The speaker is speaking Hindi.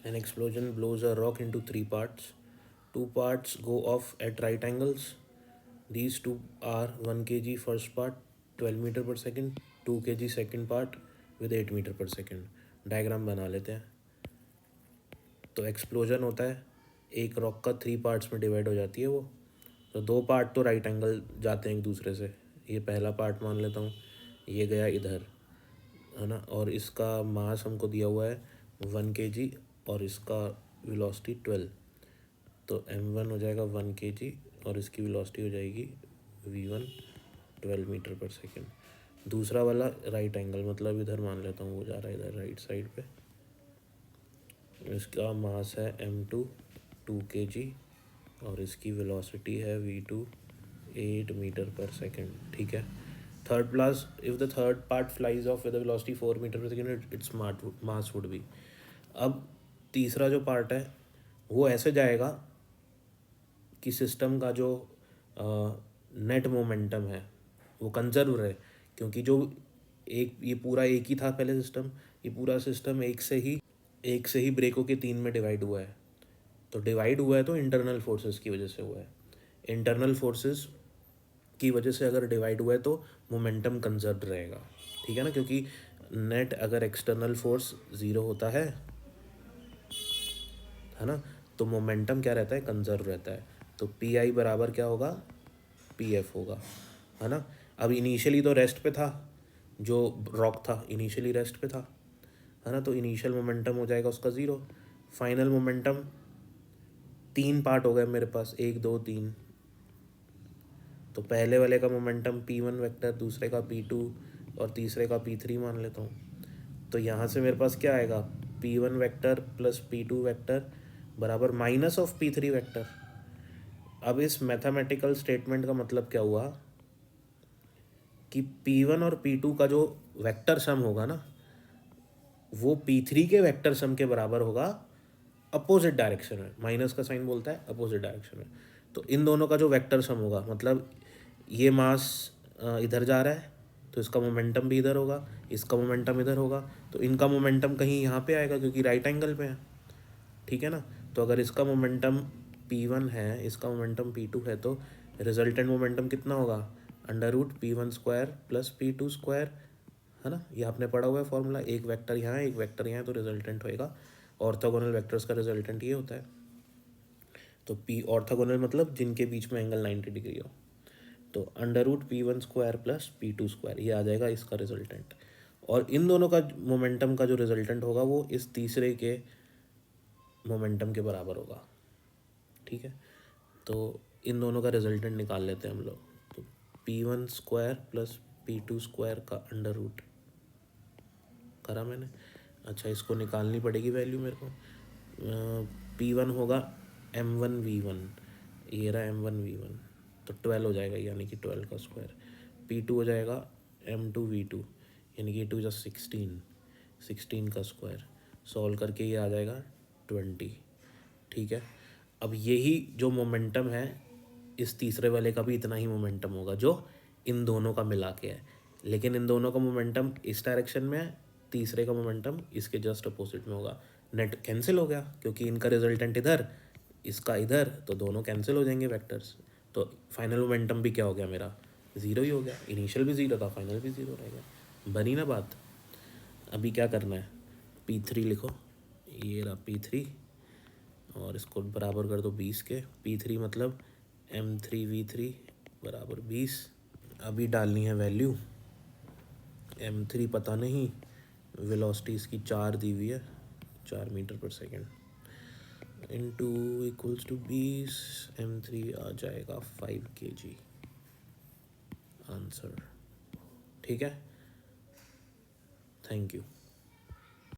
An explosion blows a rock into three parts. Two parts go off at right angles. These two are 1 kg first part, 12 metre per second, 2 kg second part with 8 metre per second. Diagram बना लेते हैं. तो एक्सप्लोजन होता है, एक रॉक का 3 पार्ट्स में डिवाइड हो जाती है वो. तो 2 पार्ट तो राइट एंगल जाते हैं एक दूसरे से. ये पहला पार्ट मान लेता हूँ, ये गया इधर, है ना. और इसका मास हमको दिया हुआ है 1 kg और इसका वेलोसिटी 12. तो m1 हो जाएगा 1 kg और इसकी वेलोसिटी हो जाएगी v1 12 मीटर पर सेकेंड. दूसरा वाला राइट एंगल, मतलब इधर मान लेता हूँ, वो जा रहा है इधर राइट साइड पे. इसका मास है m2 2 kg और इसकी वेलोसिटी है v2 8 मीटर पर सेकेंड. ठीक है. Third plus if the third part flies off with velocity 4 metre per second, its mass would be. अब तीसरा जो पार्ट है वो ऐसे जाएगा कि सिस्टम का जो नेट मोमेंटम है वो कंजर्व रहे, क्योंकि जो एक ये पूरा एक ही था पहले सिस्टम, ये पूरा सिस्टम एक से ही ब्रेकों के 3 में डिवाइड हुआ है. तो डिवाइड हुआ है तो इंटरनल फोर्सेस की वजह से हुआ है. इंटरनल फोर्सेस की वजह से अगर डिवाइड हुआ है तो मोमेंटम कंजर्व रहेगा. ठीक है ना, क्योंकि नेट अगर एक्सटर्नल फोर्स ज़ीरो होता है ना, तो मोमेंटम क्या रहता है, कंजर्व रहता है. तो पी आई बराबर क्या होगा, पी एफ होगा, है ना. अब इनिशियली तो रेस्ट पे था, जो रॉक था इनिशियली रेस्ट पे था, है ना. तो इनिशियल मोमेंटम हो जाएगा उसका ज़ीरो. फाइनल मोमेंटम 3 पार्ट हो गए मेरे पास, 1 2 3. तो पहले वाले का मोमेंटम p1 वेक्टर, दूसरे का p2 और तीसरे का p3 मान लेता हूँ. तो यहाँ से मेरे पास क्या आएगा, p1 vector plus p2 vector बराबर माइनस ऑफ p3 वेक्टर. अब इस मैथमेटिकल स्टेटमेंट का मतलब क्या हुआ कि p1 और p2 का जो वेक्टर सम होगा ना, वो p3 के वेक्टर सम के बराबर होगा अपोजिट डायरेक्शन में. माइनस का साइन बोलता है अपोजिट डायरेक्शन में. तो इन दोनों का जो वेक्टर सम होगा, मतलब ये मास इधर जा रहा है तो इसका मोमेंटम भी इधर होगा, इसका मोमेंटम इधर होगा, तो इनका मोमेंटम कहीं यहाँ पे आएगा क्योंकि राइट एंगल पे है. ठीक है ना. तो अगर इसका मोमेंटम p1 है, इसका मोमेंटम p2 है, तो रिजल्टेंट मोमेंटम कितना होगा, under root p1 square plus p2 square, है ना. ये आपने पढ़ा हुआ है फॉर्मूला, एक वेक्टर यहाँ है एक वेक्टर यहाँ है, तो रिजल्टेंट होएगा. ऑर्थोगोनल वेक्टर्स का रिजल्टेंट ये होता है. तो p ऑर्थोगोनल मतलब जिनके बीच में एंगल 90 डिग्री हो. तो under root p1 square plus p2 square, ये आ जाएगा इसका रिजल्टेंट. और इन दोनों का मोमेंटम का जो रिजल्टेंट होगा वो इस तीसरे के मोमेंटम के बराबर होगा. ठीक है. तो इन दोनों का रिजल्टेंट निकाल लेते हैं हम लोग. तो p1 square plus p2 square का अंडर रूट करा मैंने. अच्छा, इसको निकालनी पड़ेगी वैल्यू मेरे को. p1 होगा m1v1, ये रहा m1v1, तो 12 हो जाएगा यानी कि 12 का स्क्वायर. p2 हो जाएगा m2v2 यानी कि 2 + 16, 16 का स्क्वायर. सॉल्व करके ये आ जाएगा 20. ठीक है. अब यही जो मोमेंटम है, इस तीसरे वाले का भी इतना ही मोमेंटम होगा जो इन दोनों का मिला के है. लेकिन इन दोनों का मोमेंटम इस डायरेक्शन में है, तीसरे का मोमेंटम इसके जस्ट अपोजिट में होगा. नेट कैंसिल हो गया क्योंकि इनका रिजल्टेंट इधर, इसका इधर, तो दोनों कैंसिल हो जाएंगे वेक्टर्स. तो फाइनल मोमेंटम भी क्या हो गया मेरा, ज़ीरो ही हो गया. इनिशियल भी ज़ीरो था, फाइनल भी ज़ीरो रहेगा. बनी ना बात. अभी क्या करना है, p3 लिखो, ये रहा p3 और इसको बराबर कर दो 20 के. p3 मतलब m3v3 बराबर 20. अभी डालनी है वैल्यू. m3 पता नहीं, वेलोसिटी इसकी 4 दी हुई है, 4 metre per second, into equals to 20. m3 आ जाएगा 5 kg आंसर. ठीक है. Thank you.